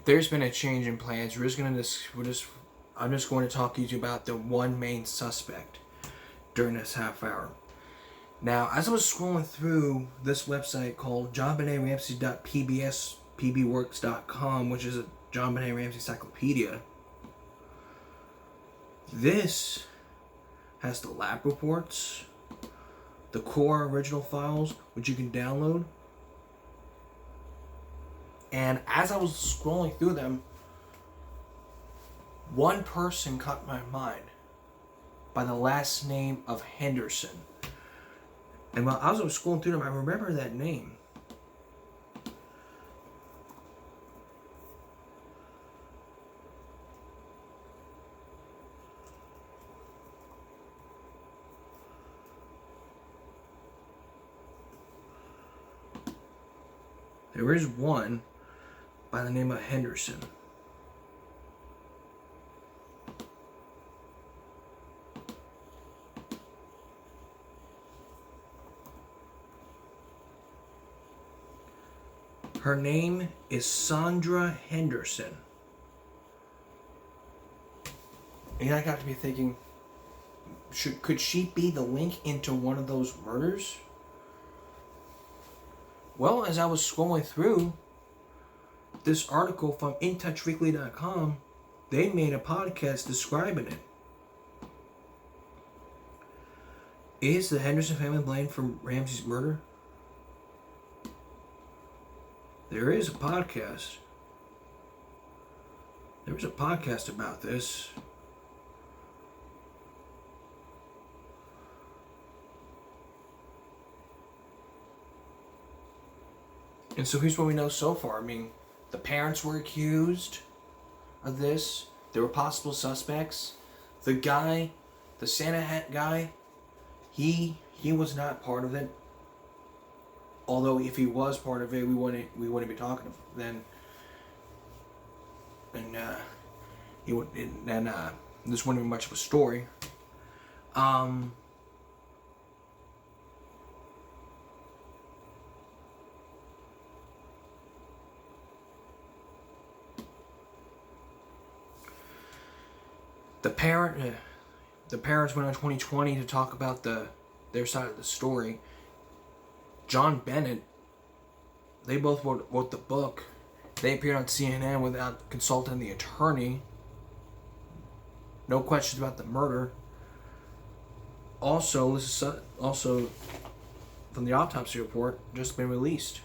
there's been a change in plans. I'm just going to talk to you about the one main suspect during this half hour. Now, as I was scrolling through this website called JonBenétRamsey.pbworks.com, which is a JonBenet Ramsey encyclopedia, this has the lab reports, the core original files, which you can download. And as I was scrolling through them, one person caught my mind by the last name of Henderson. And while I was scrolling through them, I remember that name. There is one by the name of Henderson. Her name is Sandra Henderson. And I got to be thinking, could she be the link into one of those murders? Well, as I was scrolling through this article from InTouchWeekly.com, they made a podcast describing it. Is the Henderson family blamed for Ramsey's murder? There is a podcast. There was a podcast about this. And so here's what we know so far. I mean, the parents were accused of this. There were possible suspects. The guy, the Santa hat guy, he was not part of it. Although if he was part of it, we wouldn't be talking then. And this wouldn't be much of a story. The parents went on 2020 to talk about their side of the story. John Bennett, they both wrote the book. They appeared on CNN without consulting the attorney. No questions about the murder. Also, this is also from the autopsy report, just been released.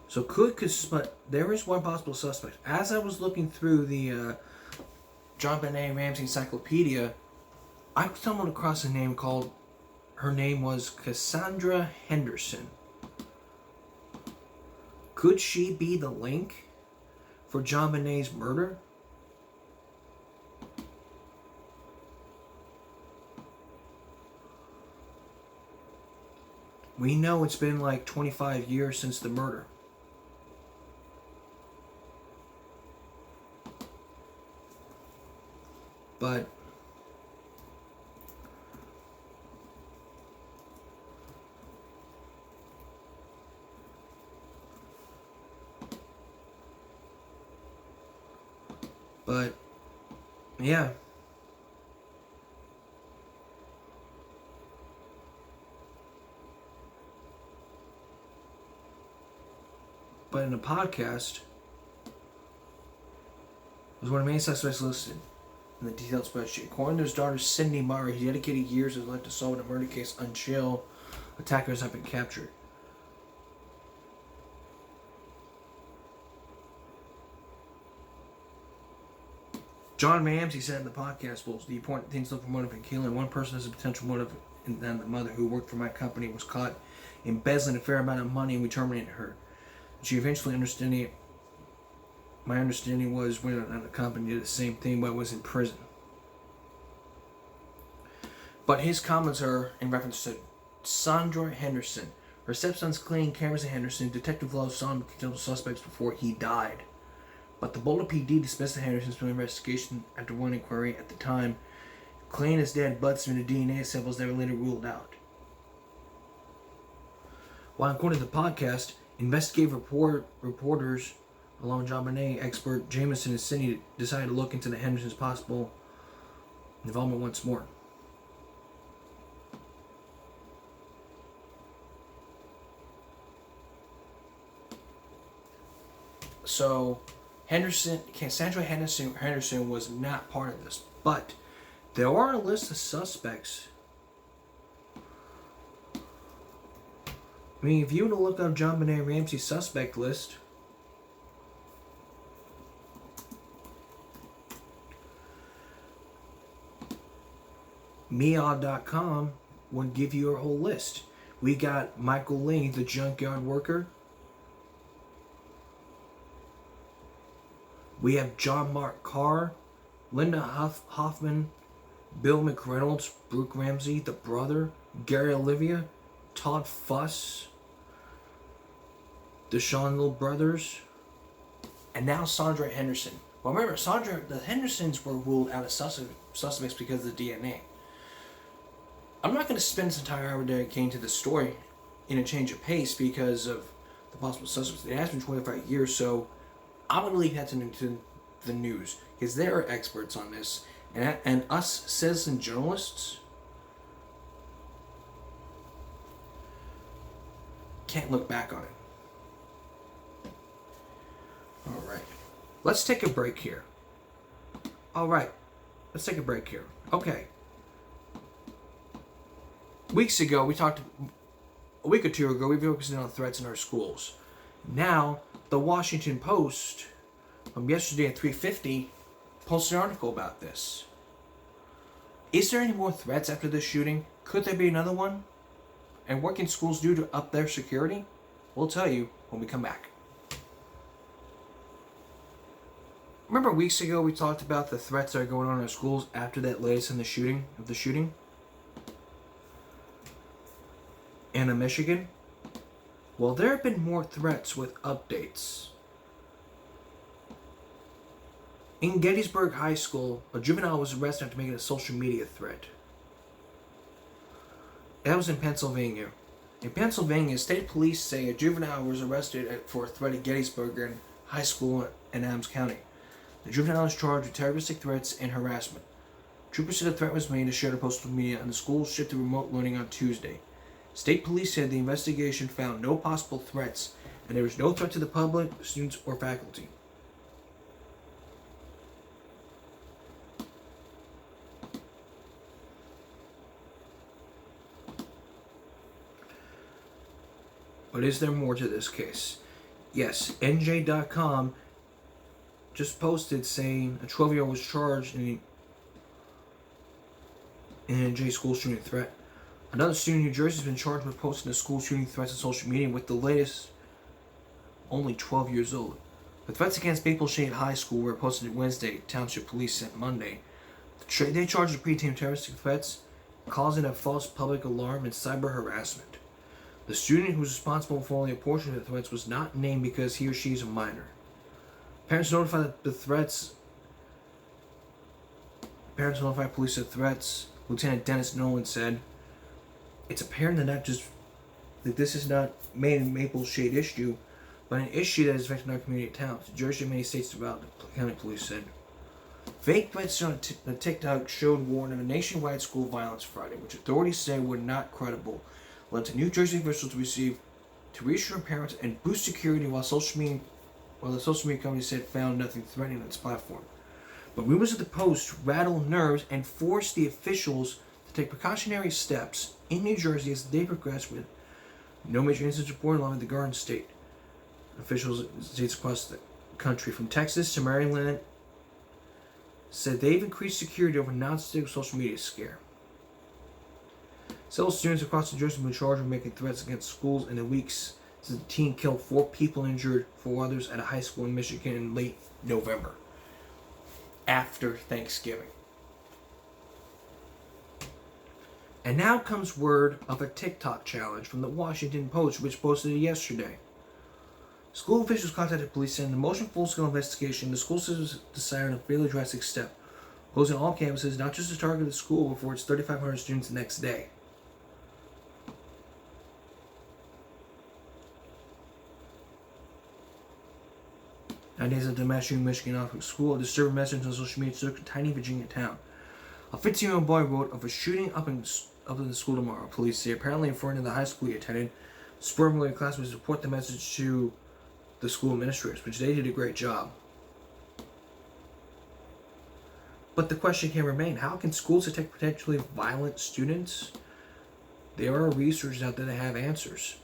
So but there is one possible suspect. As I was looking through the JonBenet Ramsey encyclopedia, I stumbled across a name her name was Cassandra Henderson. Could she be the link for JonBenet's murder? We know it's been like 25 years since the murder. But yeah. But in the podcast, was one of the main suspects listed in the detailed spreadsheet. According to his daughter Cindy Murray, he dedicated years of his life to solving a murder case until attackers have been captured. John Ramsey said in the podcast, well, the important things look for motive in killing. One person has a potential motive, and then the mother who worked for my company was caught embezzling a fair amount of money, and we terminated her. She eventually understood it. My understanding was when the company did the same thing, but was in prison. But his comments are in reference to Sandra Henderson. Her stepson's cleaning cameras at Henderson. Detective Love saw him with potential suspects before he died. But the Boulder PD dismissed the Hendersons from investigation after one inquiry at the time claiming his dad butts into DNA samples that were later ruled out. While according to the podcast, investigative reporters, along with JonBenét expert Jameson and Cindy, decided to look into the Hendersons' possible involvement once more. So, Cassandra Henderson was not part of this, but there are a list of suspects. I mean, if you were to look up JonBenét Ramsey's suspect list, Meow.com would give you a whole list. We got Michael Lee, the junkyard worker. We have John Mark Carr, Linda Hoffman, Bill McReynolds, Brooke Ramsey, the brother, Gary Olivia, Todd Fuss, the Shonville brothers, and now Sandra Henderson. Well, remember, the Hendersons were ruled out as suspects because of the DNA. I'm not going to spend this entire hour dedicating to this story in a change of pace because of the possible suspects. It has been 25 years, so I'm going to leave that to the news because they are experts on this, and us citizen journalists can't look back on it. All right, let's take a break here. Okay. Weeks ago, a week or two ago, we focused on threats in our schools. Now, the Washington Post, from yesterday at 3:50, posted an article about this. Is there any more threats after this shooting? Could there be another one? And what can schools do to up their security? We'll tell you when we come back. Remember weeks ago we talked about the threats that are going on in our schools after that latest in the shooting? Anna, Michigan? Well, there have been more threats with updates. In Gettysburg High School, a juvenile was arrested after making a social media threat. That was in Pennsylvania. In Pennsylvania, state police say a juvenile was arrested for a threat at Gettysburg High School in Adams County. The juvenile is charged with terroristic threats and harassment. Troopers said the threat was made to share to social media, and the school shifted remote learning on Tuesday. State police said the investigation found no possible threats, and there was no threat to the public, students, or faculty. But is there more to this case? Yes, NJ.com just posted saying a 12-year-old was charged in an NJ school shooting threat. Another student in New Jersey has been charged with posting the school shooting threats on social media, with the latest only 12 years old. The threats against Maple Shade High School were posted Wednesday, Township Police said Monday. They charged the preteen terroristic threats, causing a false public alarm, and cyber harassment. The student who was responsible for only a portion of the threats was not named because he or she is a minor. Parents notified police of threats. Lieutenant Dennis Nolan said, "It's apparent that this is not made in Maple Shade issue, but an issue that is affecting our community towns. Jersey and many states throughout," the county police said. Fake threats on TikTok showed warning of a nationwide school violence Friday, which authorities say were not credible, led to New Jersey officials to reassure parents and boost security while the social media company said found nothing threatening on its platform. But rumors of the post rattled nerves and forced the officials to take precautionary steps in New Jersey as the day progressed, with no major incidents reported along with the Garden State. Officials in states across the country, from Texas to Maryland, said they've increased security over non-stick social media scare. Several students across New Jersey have been charged with making threats against schools in the weeks since the teen killed 4 people and injured 4 others at a high school in Michigan in late November, after Thanksgiving. And now comes word of a TikTok challenge from the Washington Post, which posted it yesterday. School officials contacted police saying in the motion full-scale investigation, the school system decided on a fairly drastic step. closing all campuses, not just to target the school, but for its 3,500 students the next day. Nowadays, at the Massachusetts, Michigan Office School, a disturbing message on social media took a tiny Virginia town. A 15-year-old boy wrote of a shooting up in the school tomorrow. Police say apparently in front of the high school he attended. Spurring classmates to report the message to the school administrators, which they did a great job. But the question can remain: how can schools detect potentially violent students? There are researchers out there that have answers.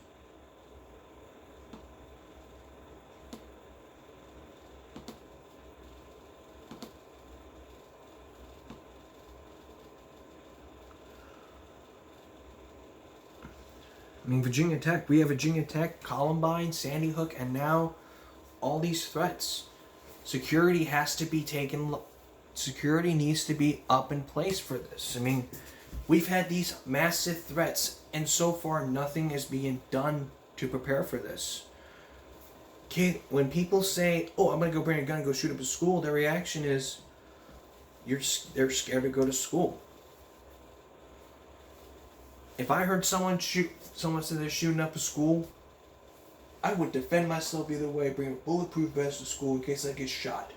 I mean, Virginia Tech, we have Virginia Tech, Columbine, Sandy Hook, and now all these threats. Security needs to be up in place for this. I mean, we've had these massive threats, and so far nothing is being done to prepare for this. When people say, "Oh, I'm going to go bring a gun and go shoot up a school," their reaction is, they're scared to go to school. If I heard someone say they're shooting up a school, I would defend myself either way, bring a bulletproof vest to school in case I get shot.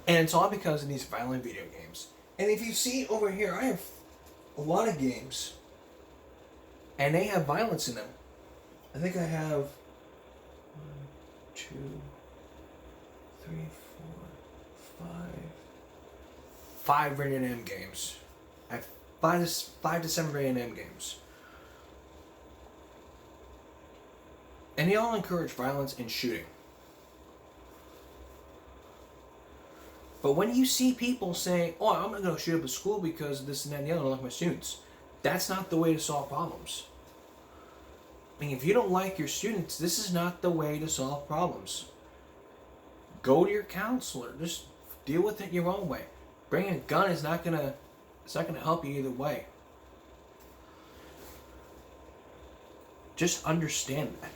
And it's all because of these violent video games. And if you see over here, I have a lot of games, and they have violence in them. I think I have 2, 3, 4, 5 rated M games. I have 5 to 7 rated M games. And they all encourage violence and shooting. But when you see people saying, "Oh, I'm going to go shoot up a school because this and that and the other, I don't like my students," that's not the way to solve problems. I mean, if you don't like your students, this is not the way to solve problems. Go to your counselor. Just deal with it your own way. Bringing a gun is not gonna help you either way. Just understand that.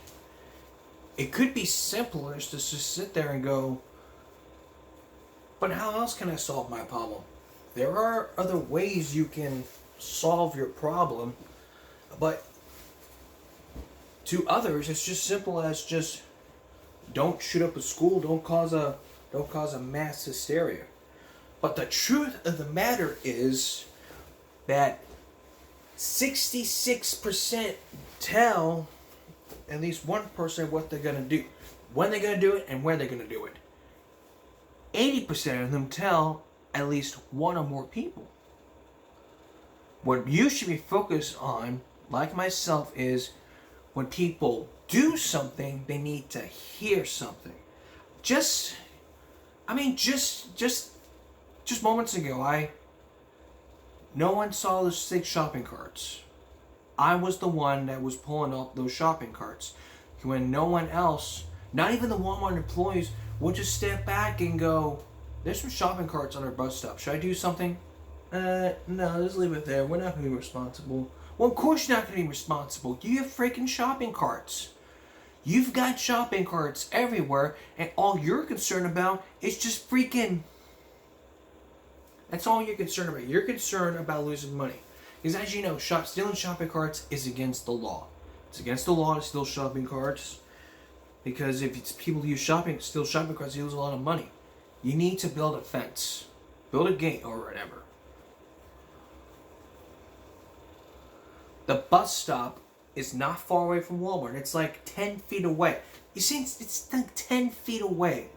It could be simpler to just sit there and go, "But how else can I solve my problem?" There are other ways you can solve your problem, but to others, it's just simple as just don't shoot up a school, don't cause a mass hysteria. But the truth of the matter is that 66% tell at least one person what they're gonna do, when they're gonna do it, and where they're gonna do it. 80% of them tell at least one or more people. What you should be focused on, like myself, is when people do something, they need to hear something. Just moments ago, no one saw the 6 shopping carts. I was the one that was pulling up those shopping carts. When no one else, not even the Walmart employees, would just step back and go, "There's some shopping carts on our bus stop. Should I do something?" No, just leave it there. We're not going to be responsible. Well, of course you're not going to be responsible. You have freaking shopping carts. You've got shopping carts everywhere, and all you're concerned about is just freaking... That's all you're concerned about. You're concerned about losing money. Because as you know, stealing shopping carts is against the law. It's against the law to steal shopping carts. Because if it's people who steal shopping carts, you lose a lot of money. You need to build a fence. Build a gate or whatever. The bus stop is not far away from Walmart. It's like 10 feet away. You see, it's like 10 feet away.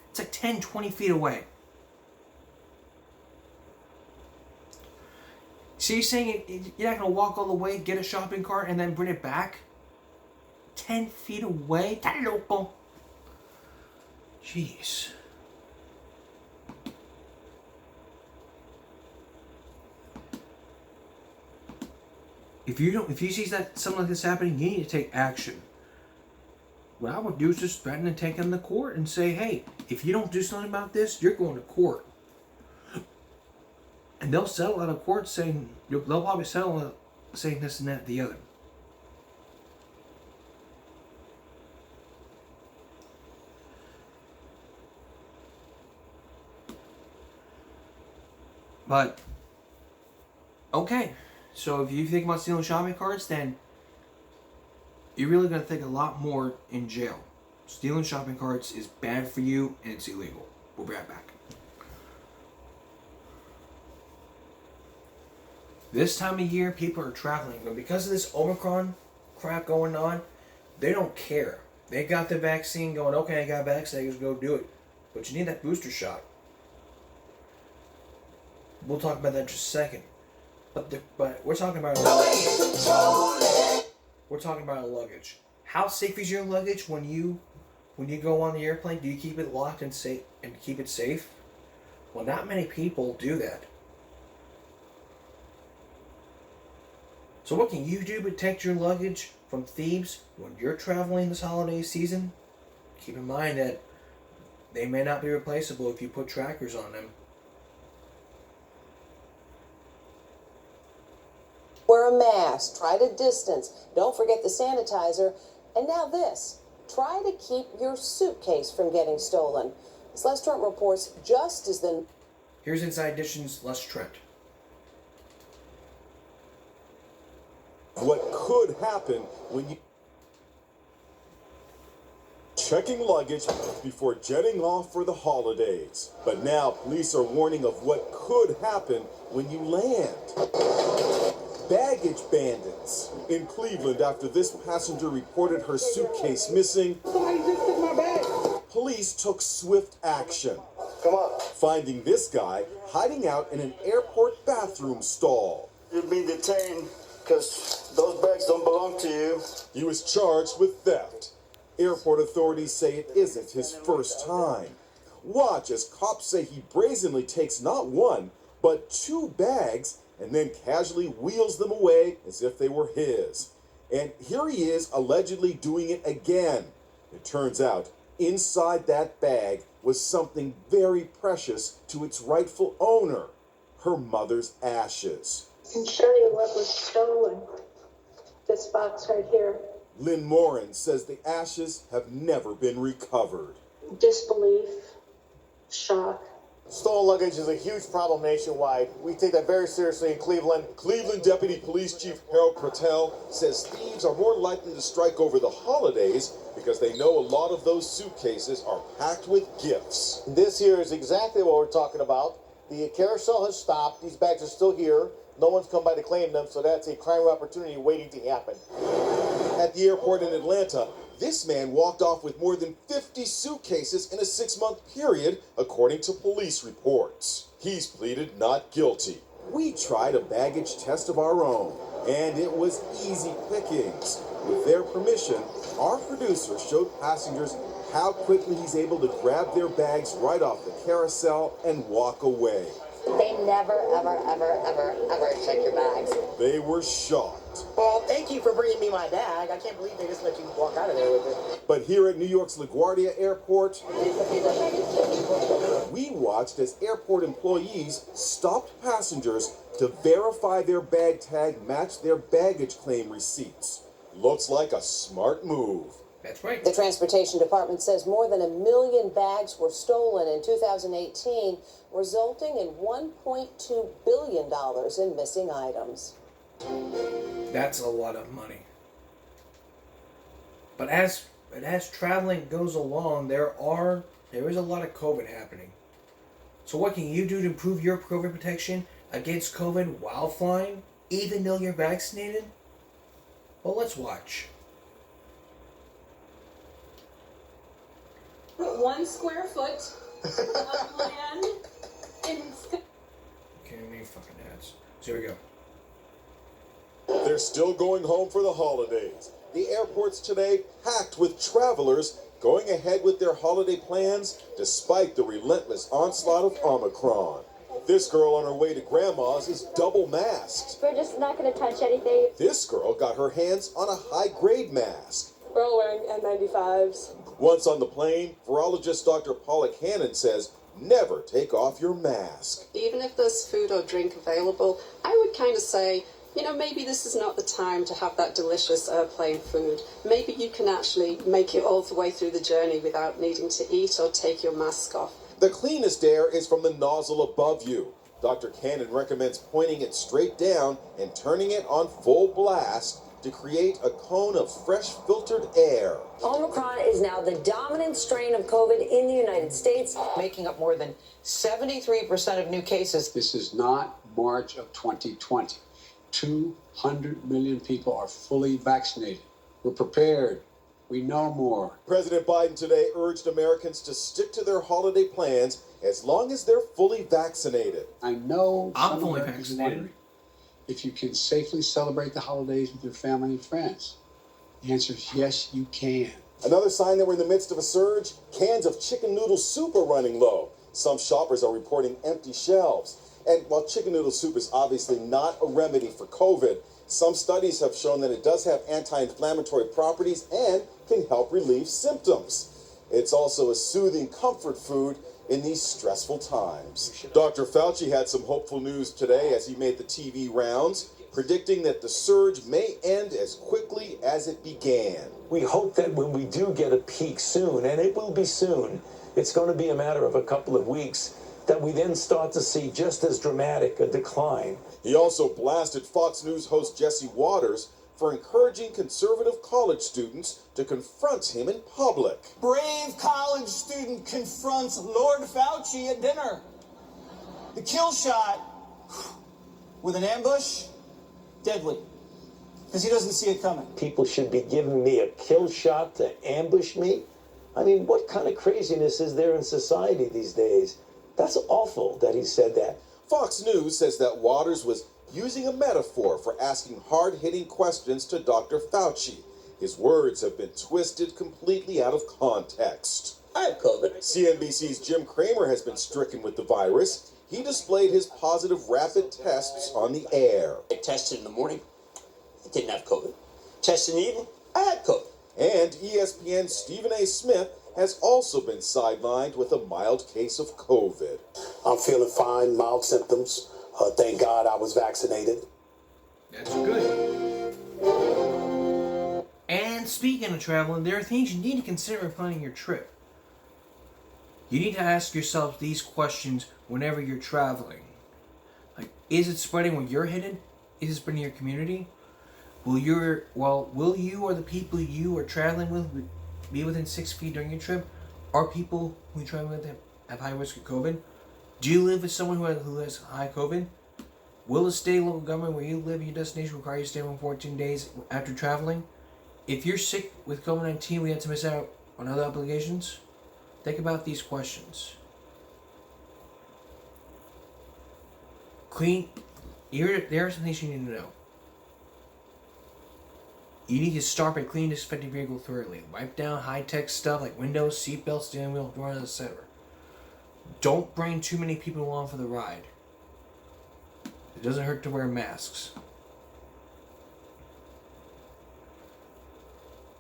It's like 10, 20 feet away. So you're saying you're not going to walk all the way, get a shopping cart, and then bring it back? 10 feet away? That local. Jeez. If you see that something like this happening, you need to take action. What I would do is just threaten to take them to court and say, "Hey, if you don't do something about this, you're going to court." And they'll settle out of court saying, they'll probably settle saying this and that and the other. But, okay. So if you think about stealing shopping carts, then you're really going to think a lot more in jail. Stealing shopping carts is bad for you and it's illegal. We'll be right back. This time of year, people are traveling, but because of this Omicron crap going on, they don't care. They got the vaccine going, okay, I got vaccinated, let's go do it. But you need that booster shot. We'll talk about that in just a second. But we're talking about luggage. How safe is your luggage when you go on the airplane? Do you keep it locked and safe and keep it safe? Well, not many people do that. So what can you do to protect your luggage from thieves when you're traveling this holiday season? Keep in mind that they may not be replaceable if you put trackers on them. Wear a mask, try to distance, don't forget the sanitizer, and now this. Try to keep your suitcase from getting stolen. As Les Trent reports, just as the... Here's Inside Edition's Les Trent. What could happen when you checking luggage before jetting off for the holidays. But now police are warning of what could happen when you land. Baggage bandits in Cleveland after this passenger reported her suitcase missing. Somebody just took my bag. Police took swift action, Come on. finding this guy hiding out in an airport bathroom stall. You've been detained because those bags don't belong to you. He was charged with theft. Airport authorities say it isn't his first time. Watch as cops say he brazenly takes not one, but 2 bags and then casually wheels them away as if they were his. And here he is allegedly doing it again. It turns out inside that bag was something very precious to its rightful owner, her mother's ashes. I can show you what was stolen. This box right here. Lynn Morin says the ashes have never been recovered. Disbelief, shock. Stolen luggage is a huge problem nationwide. We take that very seriously in Cleveland. Cleveland Deputy Police Chief Harold Patel says thieves are more likely to strike over the holidays because they know a lot of those suitcases are packed with gifts. This here is exactly what we're talking about. The carousel has stopped. These bags are still here. No one's come by to claim them, so that's a crime opportunity waiting to happen. At the airport in Atlanta, this man walked off with more than 50 suitcases in a 6-month period, according to police reports. He's pleaded not guilty. We tried a baggage test of our own, and it was easy pickings. With their permission, our producer showed passengers how quickly he's able to grab their bags right off the carousel and walk away. They never, ever, ever, ever, ever check your bags. They were shocked. Well, thank you for bringing me my bag. I can't believe they just let you walk out of there with it. But here at New York's LaGuardia Airport, we watched as airport employees stopped passengers to verify their bag tag matched their baggage claim receipts. Looks like a smart move. That's right. The Transportation Department says more than 1 million bags were stolen in 2018, resulting in $1.2 billion in missing items. That's a lot of money. But as traveling goes along, there is a lot of COVID happening. So what can you do to improve your COVID protection against COVID while flying, even though you're vaccinated? Well, let's watch. 1 square foot of land in... Okay, many fucking ads. So here we go. They're still going home for the holidays. The airports today packed with travelers going ahead with their holiday plans despite the relentless onslaught of Omicron. This girl on her way to grandma's is double masked. We're just not going to touch anything. This girl got her hands on a high-grade mask. We're all wearing N95s. Once on the plane, virologist Dr. Pollock Hannon says, never take off your mask. Even if there's food or drink available, I would kind of say, maybe this is not the time to have that delicious airplane food. Maybe you can actually make it all the way through the journey without needing to eat or take your mask off. The cleanest air is from the nozzle above you. Dr. Cannon recommends pointing it straight down and turning it on full blast to create a cone of fresh filtered air. Omicron is now the dominant strain of COVID in the United States, making up more than 73% of new cases. This is not March of 2020. 200 million people are fully vaccinated. We're prepared. We know more. President Biden today urged Americans to stick to their holiday plans as long as they're fully vaccinated. I know I'm fully vaccinated. If you can safely celebrate the holidays with your family and friends. The answer is yes, you can. Another sign that we're in the midst of a surge, cans of chicken noodle soup are running low. Some shoppers are reporting empty shelves. And while chicken noodle soup is obviously not a remedy for COVID, some studies have shown that it does have anti-inflammatory properties and can help relieve symptoms. It's also a soothing comfort food in these stressful times. Dr. Fauci had some hopeful news today as he made the TV rounds, predicting that the surge may end as quickly as it began. We hope that when we do get a peak soon, and it will be soon, it's going to be a matter of a couple of weeks, that we then start to see just as dramatic a decline. He also blasted Fox News host Jesse Waters for encouraging conservative college students to confront him in public. Brave college student confronts Lord Fauci at dinner. The kill shot with an ambush, deadly, because he doesn't see it coming. People should be giving me a kill shot to ambush me? I mean, what kind of craziness is there in society these days? That's awful that he said that. Fox News says that Waters was using a metaphor for asking hard-hitting questions to Dr. Fauci. His words have been twisted completely out of context. I have COVID. CNBC's Jim Cramer has been stricken with the virus. He displayed his positive rapid tests on the air. I tested in the morning. I didn't have COVID. Tested in the evening. I had COVID. And ESPN's Stephen A. Smith has also been sidelined with a mild case of COVID. I'm feeling fine, mild symptoms. Thank God I was vaccinated. That's good. And speaking of traveling, there are things you need to consider when planning your trip. You need to ask yourself these questions whenever you're traveling. Like, is it spreading where you're headed? Is it spreading your community? Will you or the people you are traveling with be within 6 feet during your trip? Are people who you travel with have high risk of COVID? Do you live with someone who has high COVID? Will the state and local government where you live in your destination require you to stay home 14 days after traveling? If you're sick with COVID-19, we have to miss out on other obligations? Think about these questions. There are some things you need to know. You need to start by cleaning and disinfecting your vehicle thoroughly. Wipe down high-tech stuff like windows, seatbelts, steering wheel, doors, etc. Don't bring too many people along for the ride. It doesn't hurt to wear masks.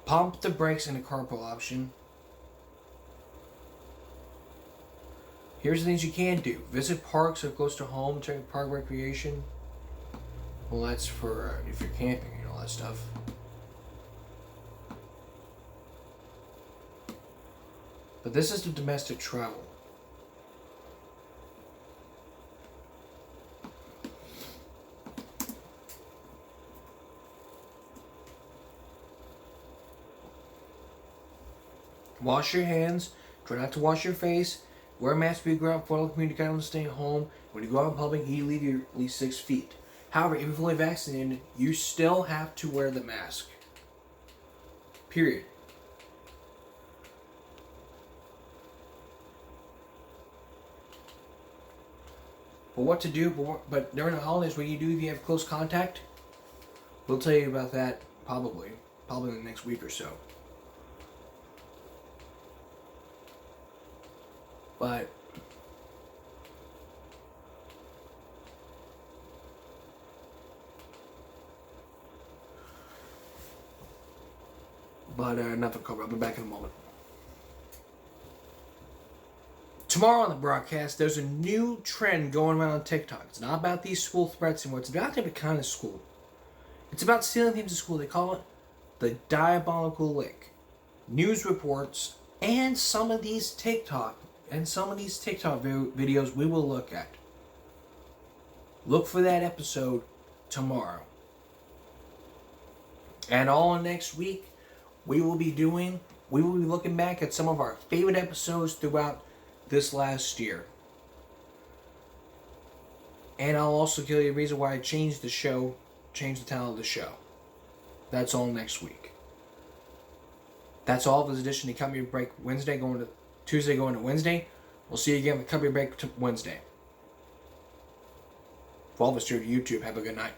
Pump the brakes in a carpool option. Here's the things you can do. Visit parks that are close to home. Check park recreation. Well, that's for if you're camping and all that stuff. But this is the domestic travel. Wash your hands. Try not to wash your face. Wear a mask when you go out. Follow community guidelines. Stay home. When you go out in public, you leave your at least 6 feet. However, if you're fully vaccinated, you still have to wear the mask. Period. But what to do, but during the holidays, what do you do if you have close contact? We'll tell you about that probably in the next week or so. But enough of COVID. I'll be back in a moment. Tomorrow on the broadcast, there's a new trend going around on TikTok. It's not about these school threats anymore. It's about a different kind of school. It's about stealing things in school. They call it the diabolical lick. News reports and some of these TikTok videos we will look at. Look for that episode tomorrow. And all next week, we will be looking back at some of our favorite episodes throughout this last year. And I'll also give you a reason why I changed the title of the show. That's all next week. That's all of this edition of Cut Me a Break Tuesday going to Wednesday. We'll see you again with Cut Me a Break Wednesday. For all of us here at YouTube, have a good night.